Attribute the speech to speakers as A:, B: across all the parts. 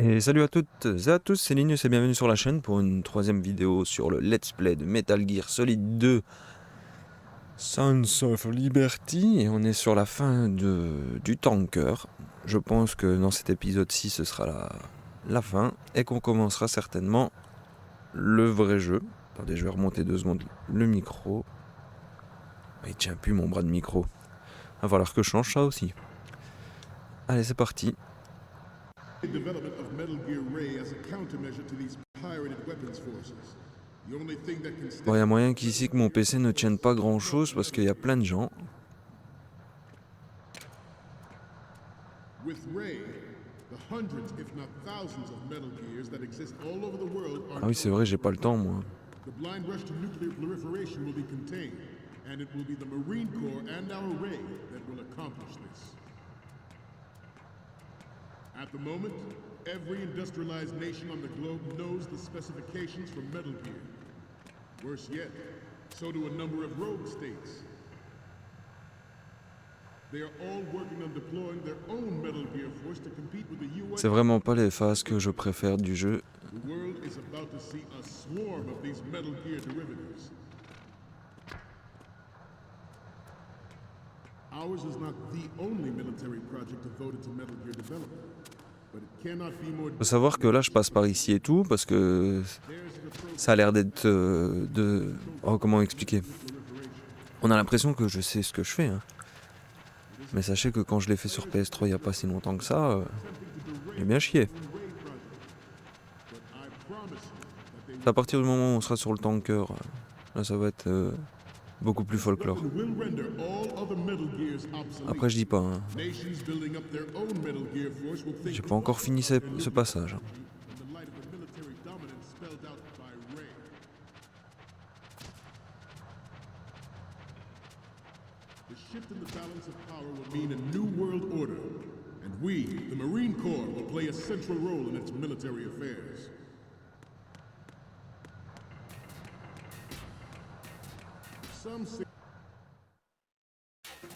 A: Et salut à toutes et à tous, c'est Linus et bienvenue sur la chaîne pour une troisième vidéo sur le Let's Play de Metal Gear Solid 2 Sons of Liberty, et on est sur la fin du tanker. Je pense que dans cet épisode-ci ce sera la fin et qu'on commencera certainement le vrai jeu. Attendez, je vais remonter 2 secondes le micro. Il tient plus mon bras de micro. Il va falloir que je change ça aussi. Allez, c'est parti.
B: Development of Metal Gear Ray as a countermeasure to these pirated weapons forces. The only thing that can
A: Bon, il y a moyen qu'ici que mon PC ne tienne pas grand chose parce qu'il y a plein de gens.
B: with Ray, the hundreds if not thousands of Metal Gears that exist all over the world are
A: Ah oui, c'est vrai, j'ai pas le temps moi.
B: the blind rush to nuclear proliferation will be contained, and it will be the Marine Corps and our Ray that will accomplish this. At the moment, every industrialized nation on the globe knows the specifications for Metal Gear. Worse yet, so do a number of rogue states. They are all working on deploying their own Metal Gear force to compete with the US.
A: C'est vraiment pas les phases que je préfère du jeu.
B: The world is about to see a swarm of these Metal Gear derivatives. Ours is not the only military project devoted to Metal Gear development, but it cannot be more.
A: Faut savoir que là je passe par ici et tout parce que ça a l'air d'être Oh, comment expliquer? On a l'impression que je sais ce que je fais, hein. Mais sachez que quand je l'ai fait sur PS3 il n'y a pas si longtemps que ça, j'ai bien chié. C'est à partir du moment où on sera sur le tanker, là ça va être beaucoup plus folklore. Après je dis pas, hein. J'ai pas encore fini ce passage.
B: The shift in the balance of power will mean a new world order, and we, the Marine Corps, will play a central role in its military affairs.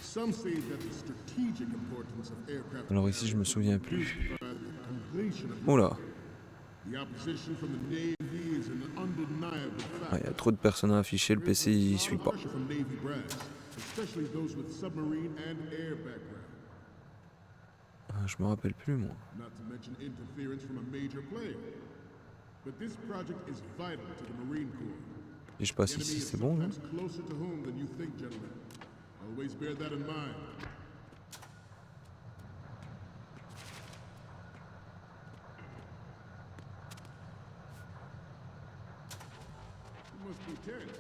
B: Some say that the strategic importance of aircraft.
A: Alors ici je me souviens plus.
B: Completion of
A: Oh là,
B: the opposition from the Navy is an undeniable fact.
A: il y a trop de personnes à afficher, le PC il suit pas.
B: Pressure from Navy brass, especially those with submarine and air background.
A: Je me rappelle plus moi.
B: Not to mention interference from a major player. But this project is vital to the Marine Corps.
A: Et je passe
B: The enemy
A: ici,
B: is
A: c'est bon là?
B: sometimes closer to home than you think, gentlemen. Always bear that in mind. You must be tense.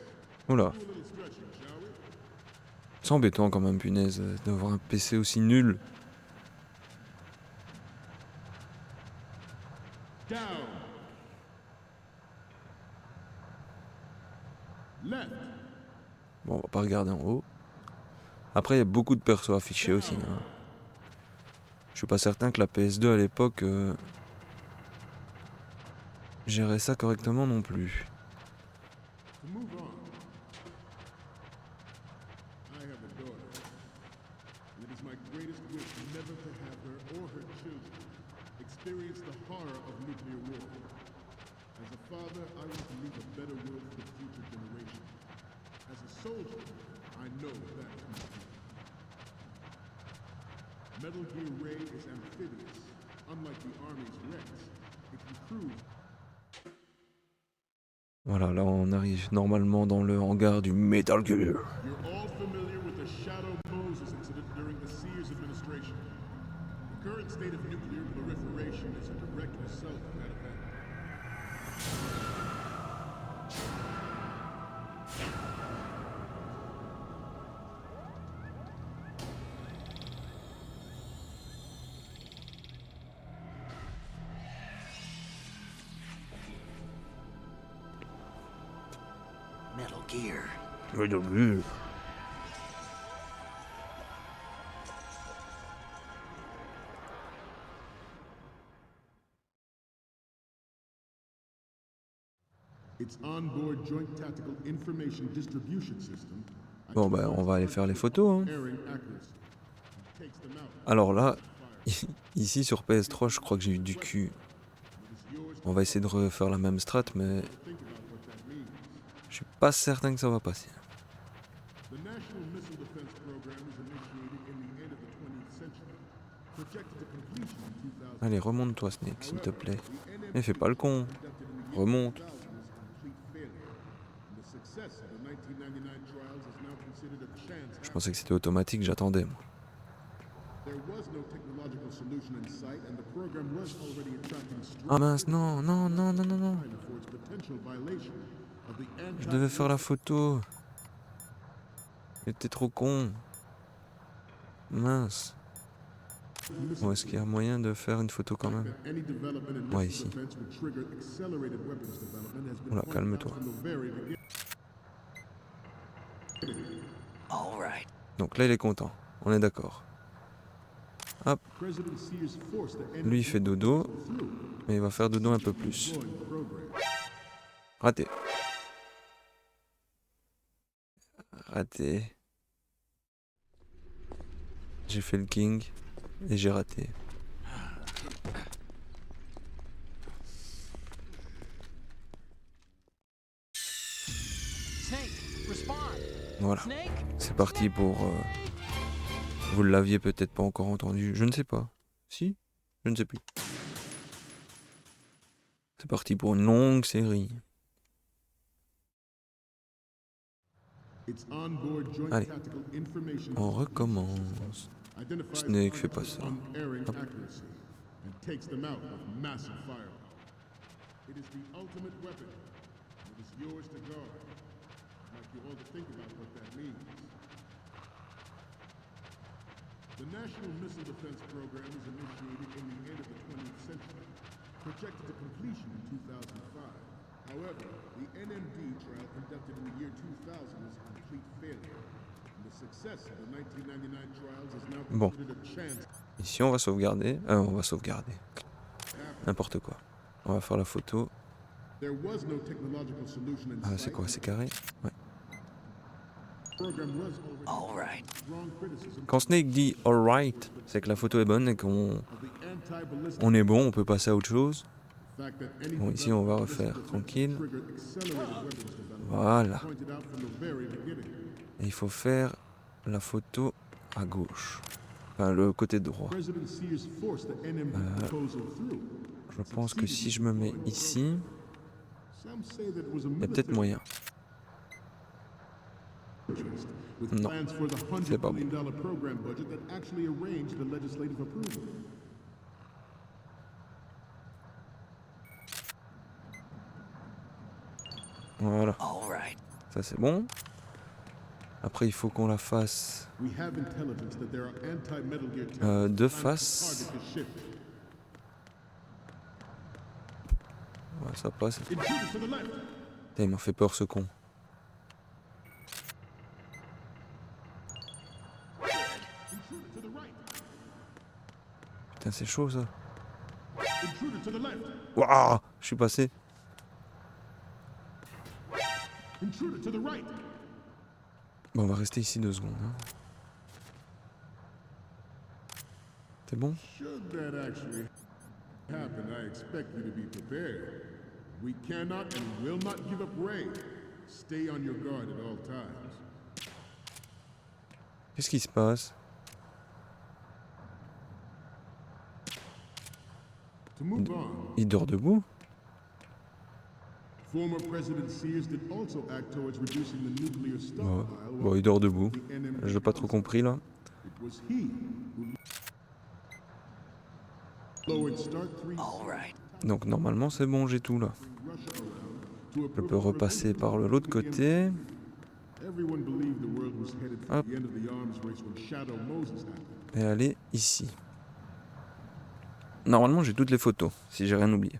A: Oh là,
B: Do a little stretching, shall we?
A: c'est embêtant quand même, punaise, d'avoir un PC aussi nul.
B: Down. Left.
A: Bon, on va pas regarder en haut. Après, il y a beaucoup de persos affichés aussi, hein. Je suis pas certain que la PS2 à l'époque gérait ça correctement non plus.
B: To move on. I have a daughter. And it is my greatest wish never to have her or her children experience the horror of nuclear war. As a father, I want to leave a better world for the future generation. As a soldier, I know that is my duty. Metal Gear Ray is amphibious. Unlike the Army's Rex, it can cruise.
A: Voilà, là on arrive normalement dans le hangar du Metal Gear.
B: You're all familiar with the Shadow Moses incident during the Sears administration. The current state of nuclear proliferation is a direct result of that event.
C: Metal Gear.
A: Metal Gear.
B: Its onboard joint tactical information distribution system.
A: Bon bah on va aller faire les photos, hein.
B: Airing accuracy. Takes them out.
A: Alors là, ici sur PS3 je crois que j'ai eu du cul. On va essayer de refaire la même strat, mais je suis pas certain que ça va passer.
B: The National Missile Defense Program was initiated in the end of the 20th century, projected to completion in 2000.
A: Allez, remonte-toi, Snake, s'il te plaît.
B: The NMD
A: Mais fais pas le con.
B: conducted in the year
A: Remonte.
B: 2000 was a complete failure. And the success of the 1999 trials is now considered a chance.
A: Je pensais que c'était automatique, j'attendais, moi.
B: There was no technological solution in sight, and the program was already attracting
A: Ah
B: strong
A: mince, non, non, non, non, non, non.
B: China for its potential violation of the
A: Je devais faire la photo. J'étais trop con. Mince. Bon, est-ce qu'il y a moyen de faire une photo quand même?
B: Any development in
A: Ouais,
B: missile
A: ici.
B: defense would trigger accelerated weapons development has been
A: Oula,
B: pointed out
A: calme-toi.
B: from the very beginning.
C: All right.
A: Donc là, il est content. On est d'accord. Hop,
B: President Sears forced the
A: lui, il fait dodo. Mais il va faire dodo un peu plus.
B: deploying the program.
A: Raté. Raté. J'ai fait le king. Et j'ai raté.
D: Snake, respond.
A: Voilà.
D: Snake.
A: C'est parti pour... Vous l'aviez peut-être pas encore entendu. Je ne sais pas. Si? Je ne sais plus. C'est parti pour une longue série.
B: Its onboard joint
A: Allez.
B: tactical information
A: On recommence.
B: identifies
A: Snake,
B: the
A: fais pas
B: target's
A: ça.
B: unerring
A: Hop.
B: accuracy and takes them out with massive firepower. It is the ultimate weapon. It is yours to guard. I'd like you all to think about what that means. The National Missile Defense Program was initiated in the end of the 20th century, projected to completion in 2005. However, the NMD trial conducted in the year 2000 was a complete failure. And the success of the 1999 trials is now
A: Bon.
B: considered a chance.
A: Ici, on va sauvegarder. On va sauvegarder. N'importe quoi. On va faire la photo.
B: There was no technological solution in
A: Ah, c'est
B: sight.
A: quoi? C'est carré? Ouais.
B: The program was already
C: All right.
B: strong criticism
A: Quand Snake dit alright, c'est que la photo est bonne et qu'on
B: of the anti-ballistic
A: on est bon, on peut passer à autre chose.
B: fact that any
A: Bon, ici, on va refaire tranquille.
B: trigger accelerated weapons development
A: Voilà.
B: pointed out from the very beginning.
A: Et il faut faire la photo à gauche. Enfin, le côté droit.
B: President Sears forced the NMD proposal through.
A: Je pense que si je me mets ici,
B: Some say that it was a
A: il y a peut-être
B: military
A: moyen.
B: interest with
A: Non,
B: plans for the
A: c'est
B: $100
A: pas
B: billion program budget that actually arranged the legislative approval.
A: Voilà.
C: All right.
A: Ça, c'est bon. Après, il faut qu'on la fasse
B: We have intelligence that there are anti-Metal Gear tactics
A: de
B: planned to
A: face.
B: target the ship.
A: Ouais, ça passe.
B: Intruder to the left.
A: Putain, il m'a fait peur, ce con.
B: Intruder to the right.
A: Putain, c'est chaud, ça.
B: Intruder to the left.
A: Waouh, je suis passé.
B: Intruder to the right.
A: Bon, on va rester ici 2 secondes. Hein. C'est bon?
B: Should that actually happen, I expect you to be prepared. We cannot and will not give up Ray. Stay on your guard at all times.
A: Qu'est-ce qui se passe?
B: To move on,
A: Il dort debout?
B: former President Sears did also act towards reducing the nuclear
A: Ouais.
B: stockpile.
A: Bon, il dort debout.
B: The NMD
A: J'ai pas trop compris, là.
B: It was he who lowered Start 3
C: All right.
A: Donc, normalement, c'est bon, j'ai tout, là.
B: Russia around to a
A: Je peux repasser par l'autre côté.
B: Everyone believed the world was headed for
A: Hop.
B: the end of the arms race when Shadow Moses happened.
A: Et aller ici. Normalement, j'ai toutes les photos, si j'ai rien oublié.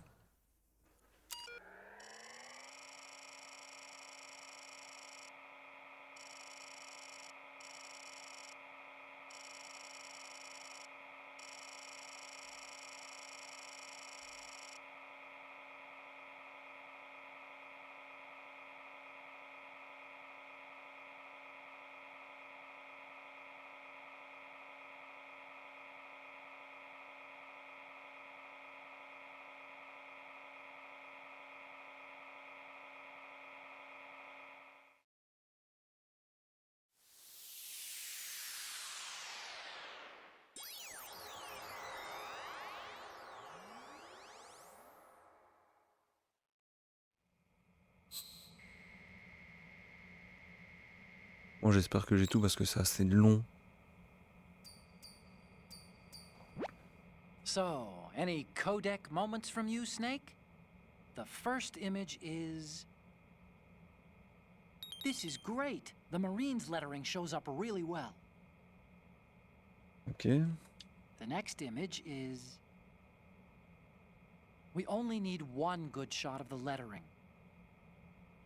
A: Bon, j'espère que j'ai tout parce que c'est assez long.
D: So, any codec moments from you, Snake? The first image is... This is great. The Marines lettering shows up really well.
A: Ok.
D: The next image is... We only need one good shot of the lettering.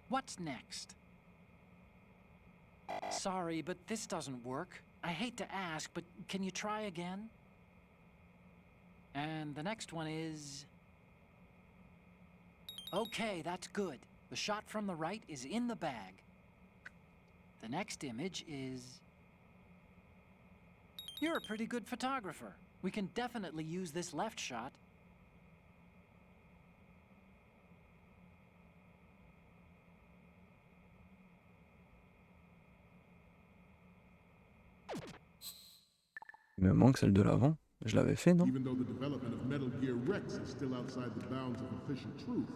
D: What's next? Sorry, but this doesn't work. I hate to ask, but can you try again? And the next one is... Okay, that's good. The shot from the right is in the bag. The next image is... You're a pretty good photographer. We can definitely use this left shot.
A: Il me manque celle de l'avant. Je l'avais fait, non?
B: Even though the development of Metal Gear Rex is still outside the bounds of official truth,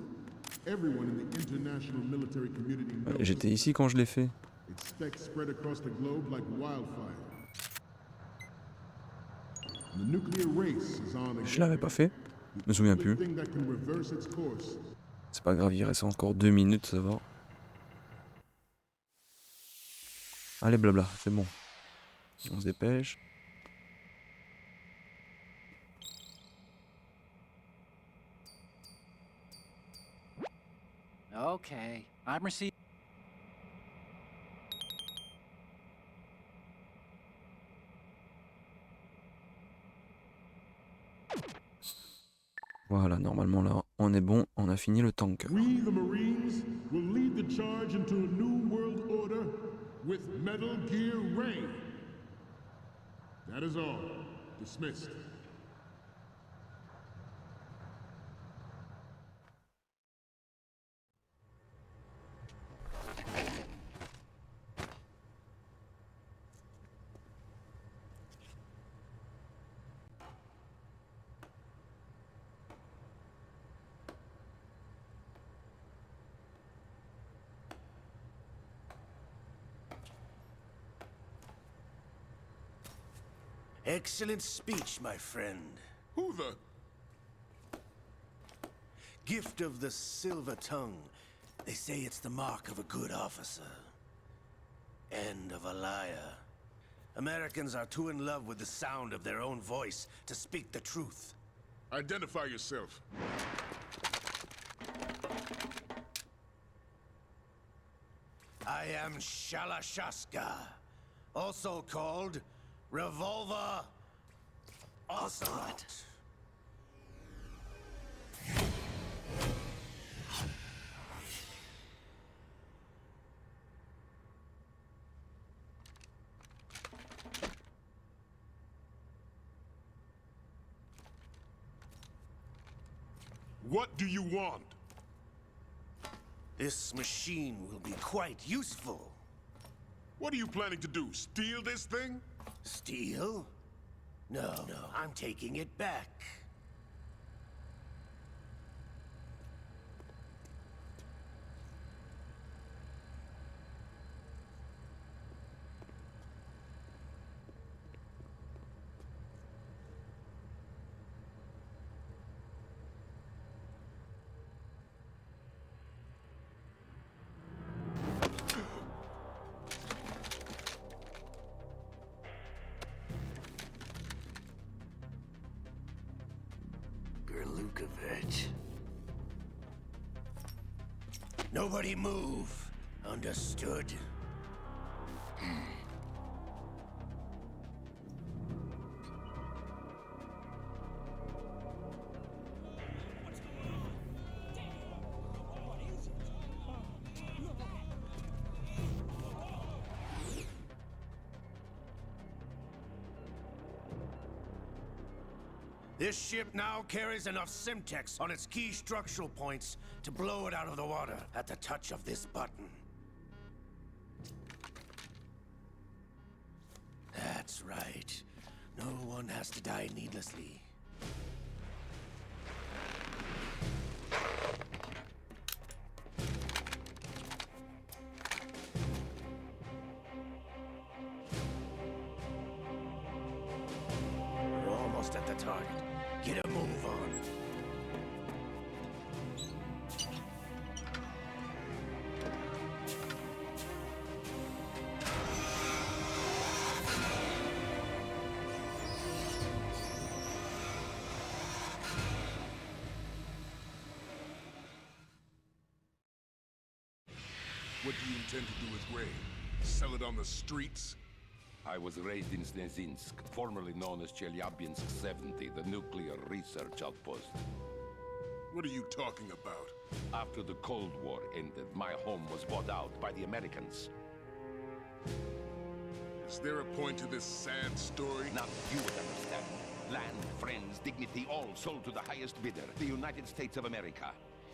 B: everyone in the international military community knows
A: J'étais ici quand je l'ai fait.
B: its specs spread across the globe like wildfire. The nuclear race is on again.
A: Je l'avais pas fait. Je me souviens plus.
B: Thing that can reverse its course.
A: C'est pas grave, il reste encore 2 minutes, ça va. Allez, blabla, c'est bon. On se dépêche.
D: Okay, I'm receiving...
A: Voilà, normalement là, on est bon, on a fini le tank.
B: We, the Marines, will lead the charge into a new world order with Metal Gear Ray. That is all. Dismissed.
C: Excellent speech, my friend.
B: Who the?
C: Gift of the silver tongue. They say it's the mark of a good officer. End of a liar. Americans are too in love with the sound of their own voice to speak the truth.
B: Identify yourself.
C: I am Shalashaska, also called Revolver Ocelot.
B: What do you want?
C: This machine will be quite useful.
B: What are you planning to do? Steal this thing?
C: Steal? No, I'm taking it back. Gerlukovich. Nobody move. Understood? This ship now carries enough Simtex on its key structural points to blow it out of the water at the touch of this button. That's right. No one has to die needlessly. target. Get a move on.
B: What do you intend to do with Ray? Sell it on the streets?
E: I was raised in Snezinsk, formerly known as Chelyabinsk 70, the nuclear research outpost.
B: What are you talking about?
E: After the Cold War ended, my home was bought out by the Americans.
B: Is there a point to this sad story?
E: Now you would understand. Land, friends, dignity, all sold to the highest bidder, the United States of America.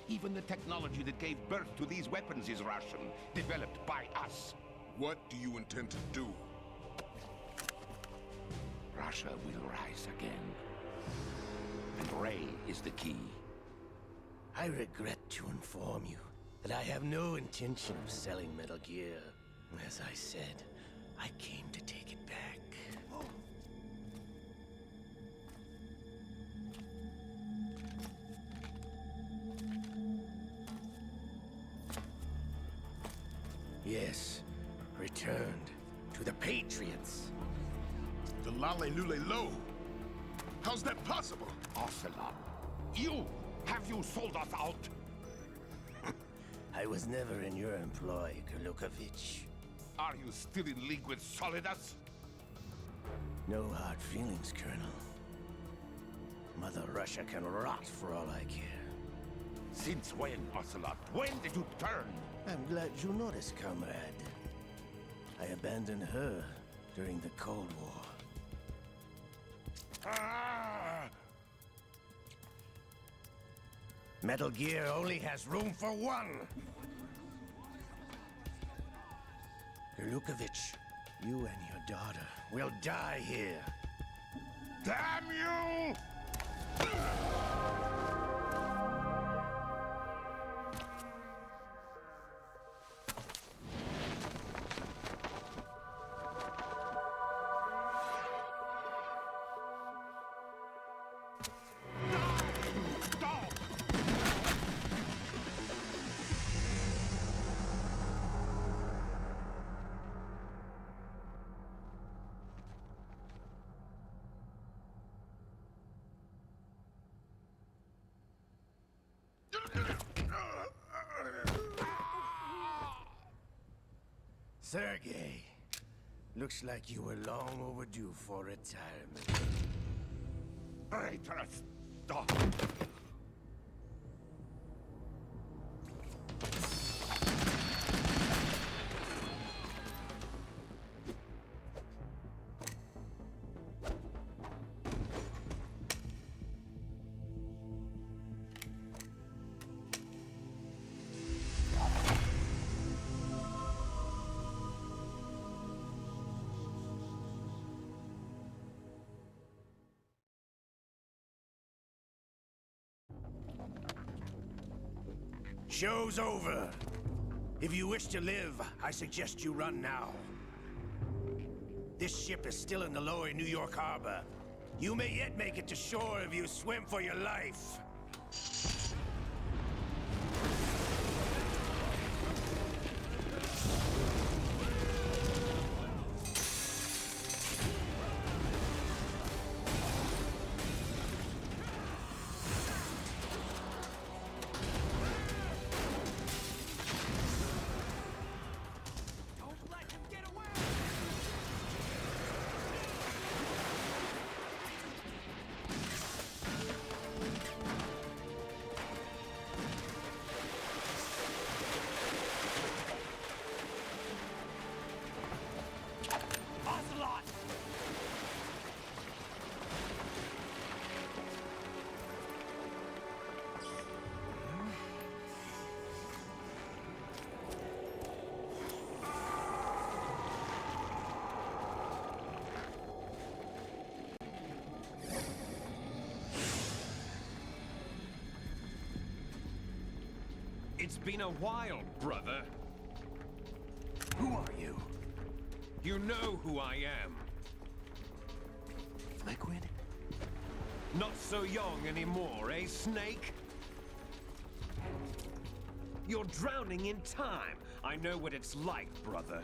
E: Even the technology that gave birth to these weapons is Russian, developed by us.
B: What do you intend to do?
E: Russia will rise again. And Ray is the key.
C: I regret to inform you that I have no intention of selling Metal Gear. As I said, I came to take it back. Yes, returned to the Patriots.
B: The Lale Lule Lo? How's that possible?
E: Ocelot, have you sold us out?
C: I was never in your employ, Kurlukovich.
E: Are you still in league with Solidus?
C: No hard feelings, Colonel. Mother Russia can rot for all I care.
E: Since when, Ocelot? When did you turn?
C: I'm glad you noticed, comrade. I abandoned her during the Cold War. Metal Gear only has room for one! Kurlukovich, you and your daughter will die here.
E: Damn you!
C: Sergei, looks like you were long overdue for retirement.
E: Traitorous dog!
C: Show's over. If you wish to live, I suggest you run now. This ship is still in the lower New York harbor. You may yet make it to shore if you swim for your life.
F: It's been a while, brother.
C: Who are you?
F: You know who I am.
C: Liquid?
F: Not so young anymore, eh, Snake? You're drowning in time. I know what it's like, brother.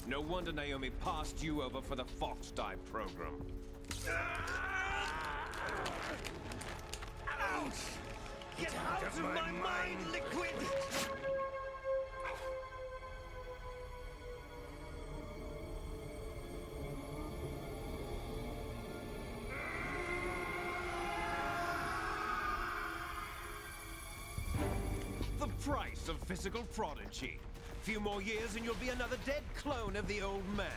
F: No wonder Naomi passed you over for the Fox Dive program. Ouch! Get out of my mind, Liquid! The price of physical prodigy. Few more years and you'll be another dead clone of the old man.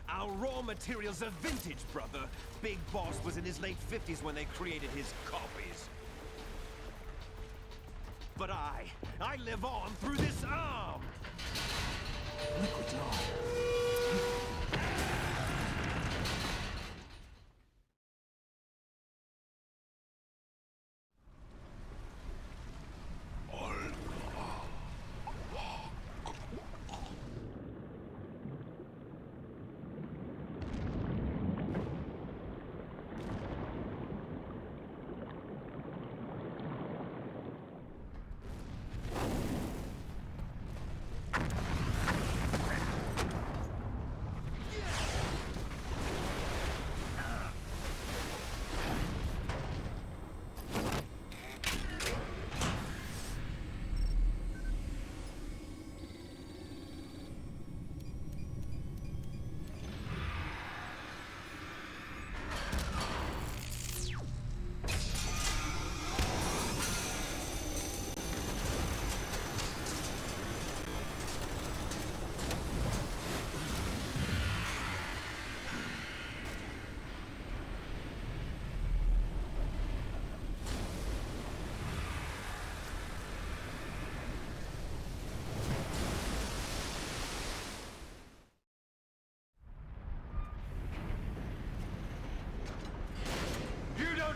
F: Our raw materials are vintage, brother. Big Boss was in his late 50s when they created his copies. But I live on through this arm!
D: Liquid's on.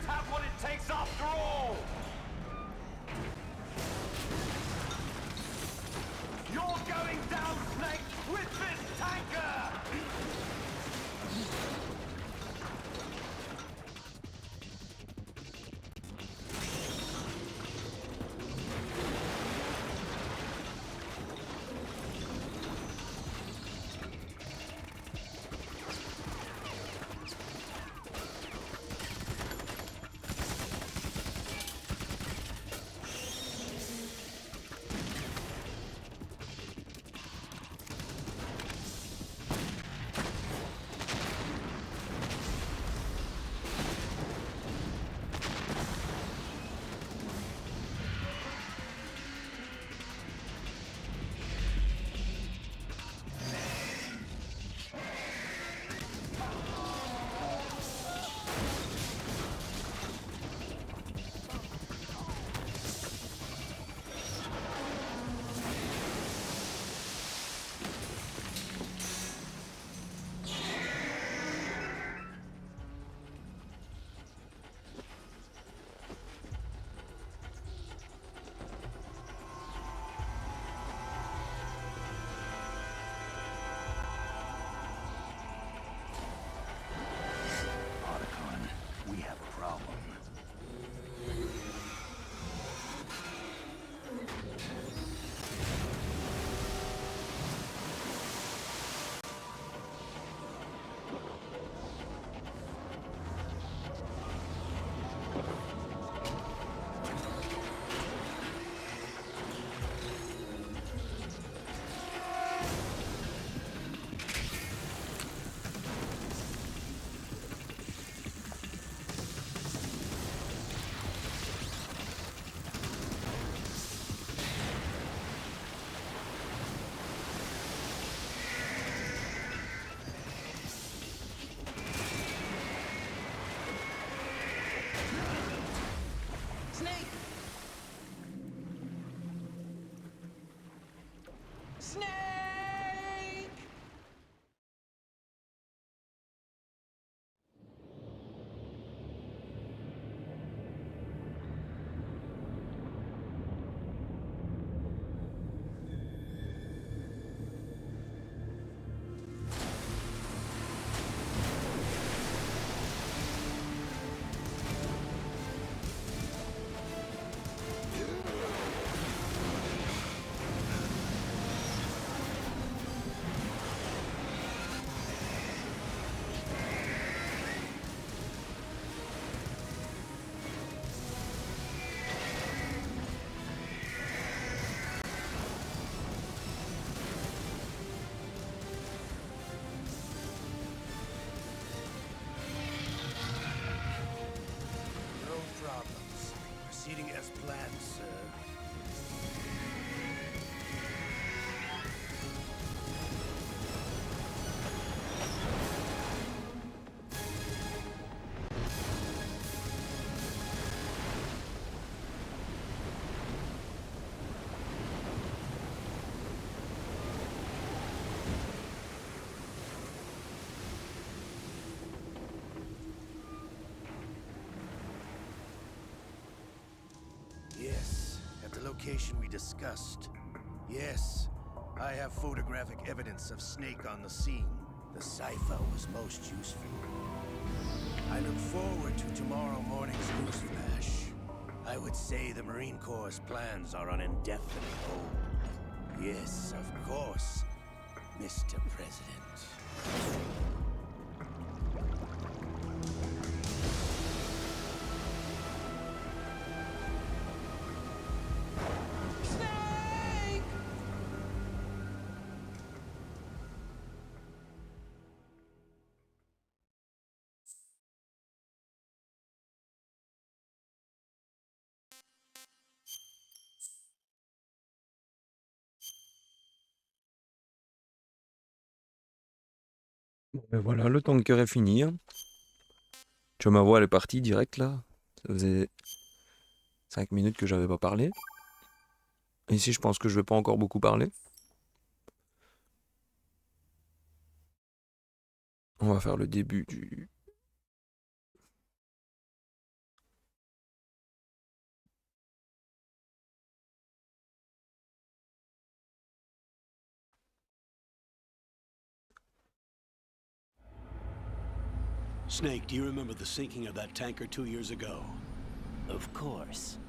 F: Have what it takes after all! You're going down, Snake, with this tanker!
C: proceeding as planned, sir. Yes, at the location we discussed. Yes, I have photographic evidence of Snake on the scene. The cipher was most useful. I look forward to tomorrow morning's news flash. I would say the Marine Corps' plans are on indefinite hold. Yes, of course, Mr. President.
A: Bon, ben voilà, le tanker est fini. Hein. Tu vois, ma voix, elle est partie direct là. Ça faisait 5 minutes que j'avais pas parlé. Ici, je pense que je vais pas encore beaucoup parler. On va faire le début du...
G: Snake, do you remember the sinking of that tanker 2 years ago?
H: Of course.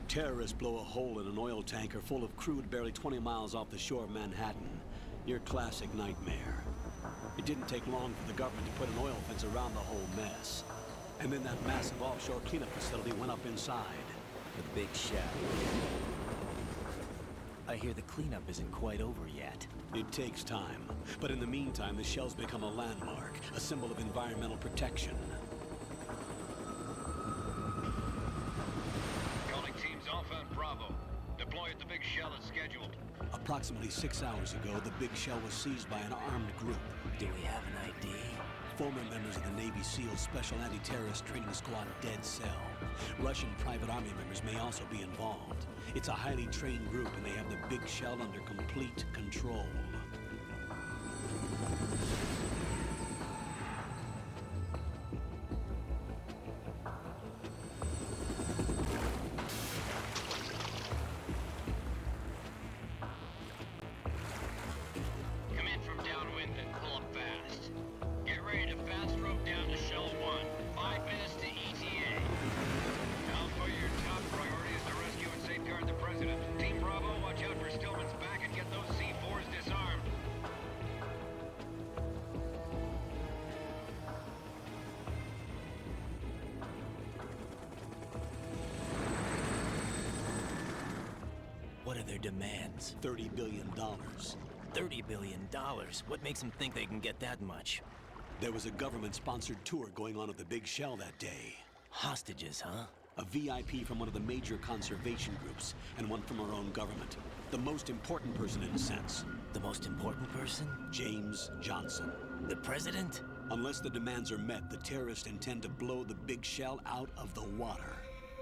G: Terrorists blow a hole in an oil tanker full of crude barely 20 miles off the shore of Manhattan. Your classic nightmare. It didn't take long for the government to put an oil fence around the whole mess. And then that massive offshore cleanup facility went up inside.
H: The big shell. I hear the cleanup isn't quite over yet.
G: It takes time, but in the meantime, the shell's become a landmark, a symbol of environmental protection.
I: Calling teams Alpha and Bravo. Deploy at the big shell as scheduled.
G: Approximately 6 hours ago, the big shell was seized by an armed group.
H: Do we have an ID?
G: Former members of the Navy SEAL Special Anti-Terrorist Training Squad Dead Cell. Russian private army members may also be involved. It's a highly trained group and they have the big shell under complete control.
I: Come in from downwind and pull up fast. Get ready to fast rope down to Shell 1. 5 minutes to ETA. Alpha, your top priority is to rescue and safeguard the President. Team Bravo, watch out for Stillman's back and get those C4s disarmed.
H: What are their demands?
G: $30 billion.
H: $30 billion? What makes them think they can get that much?
G: There was a government-sponsored tour going on at the big shell that day.
H: Hostages, huh?
G: A VIP from one of the major conservation groups, and one from our own government. The most important person in a sense.
H: The most important person?
G: James Johnson.
H: The president?
G: Unless the demands are met, the terrorists intend to blow the big shell out of the water.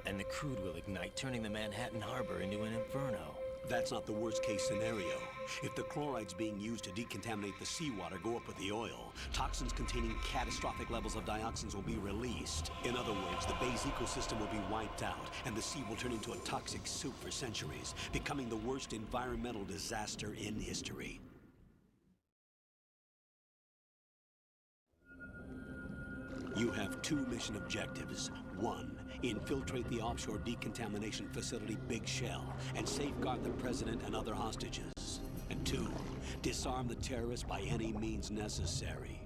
H: And the crude will ignite, turning the Manhattan Harbor into an inferno.
G: That's not the worst-case scenario. If the chlorides being used to decontaminate the seawater go up with the oil, toxins containing catastrophic levels of dioxins will be released. In other words, the bay's ecosystem will be wiped out, and the sea will turn into a toxic soup for centuries, becoming the worst environmental disaster in history. You have 2 mission objectives. 1, infiltrate the offshore decontamination facility Big Shell and safeguard the president and other hostages. And 2, disarm the terrorists by any means necessary.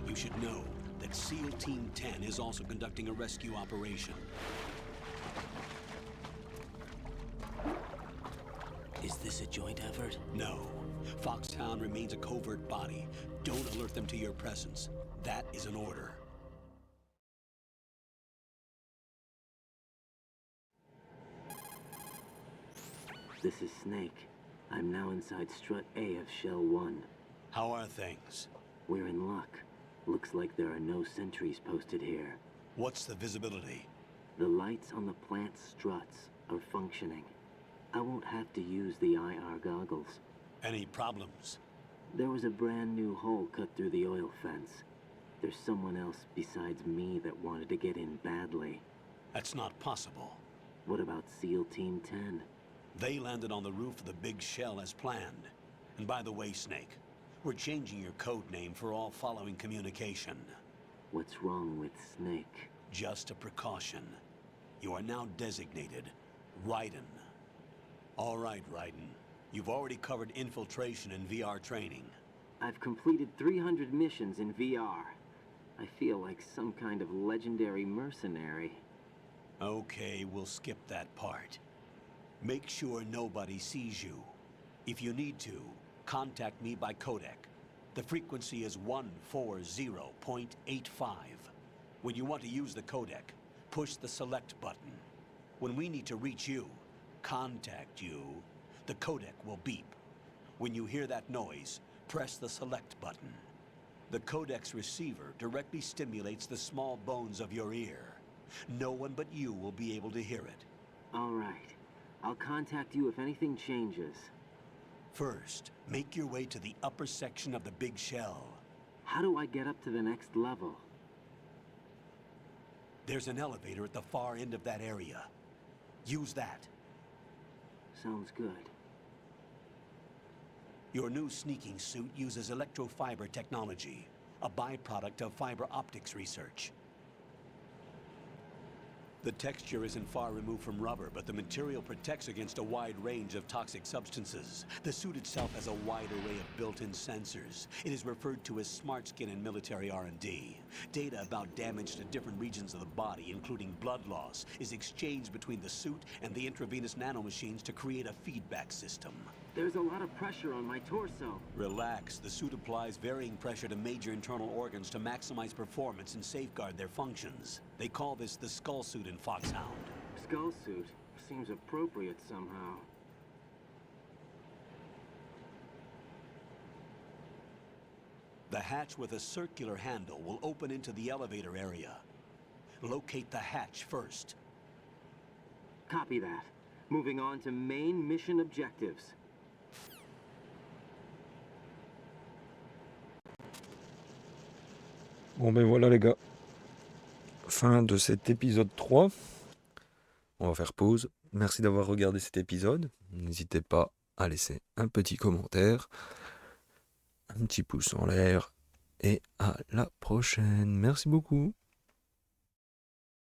G: You should know that SEAL Team 10 is also conducting a rescue operation.
H: Is this a joint effort?
G: No. Foxhound remains a covert body. Don't alert them to your presence. That is an order.
J: This is Snake. I'm now inside Strut A of Shell 1.
G: How are things?
J: We're in luck. Looks like there are no sentries posted here.
G: What's the visibility?
J: The lights on the plant struts are functioning. I won't have to use the IR goggles.
G: Any problems?
J: There was a brand new hole cut through the oil fence. There's someone else besides me that wanted to get in badly.
G: That's not possible.
J: What about SEAL Team 10?
G: They landed on the roof of the big shell as planned. And by the way, Snake, we're changing your code name for all following communication.
J: What's wrong with Snake?
G: Just a precaution. You are now designated Raiden. All right, Raiden. You've already covered infiltration and VR training.
J: I've completed 300 missions in VR. I feel like some kind of legendary mercenary.
G: Okay, we'll skip that part. Make sure nobody sees you. If you need to, contact me by codec. The frequency is 140.85. When you want to use the codec, push the select button. When we need to reach you, contact you, the codec will beep. When you hear that noise, press the select button. The codec's receiver directly stimulates the small bones of your ear. No one but you will be able to hear it.
J: All right. I'll contact you if anything changes.
G: First, make your way to the upper section of the big shell.
J: How do I get up to the next level?
G: There's an elevator at the far end of that area. Use that.
J: Sounds good.
G: Your new sneaking suit uses electrofiber technology, a byproduct of fiber optics research. The texture isn't far removed from rubber, but the material protects against a wide range of toxic substances. The suit itself has a wide array of built-in sensors. It is referred to as smart skin in military R&D. Data about damage to different regions of the body, including blood loss, is exchanged between the suit and the intravenous nanomachines to create a feedback system.
J: There's a lot of pressure on my torso.
G: Relax. The suit applies varying pressure to major internal organs to maximize performance and safeguard their functions. They call this the skull suit in Foxhound.
J: Skull suit seems appropriate somehow.
G: The hatch with a circular handle will open into the elevator area. Locate the hatch first.
J: Copy that. Moving on to main mission objectives.
A: Bon ben voilà les gars, fin de cet épisode 3. On va faire pause. Merci d'avoir regardé cet épisode. N'hésitez pas à laisser un petit commentaire, un petit pouce en l'air et à la prochaine. Merci beaucoup.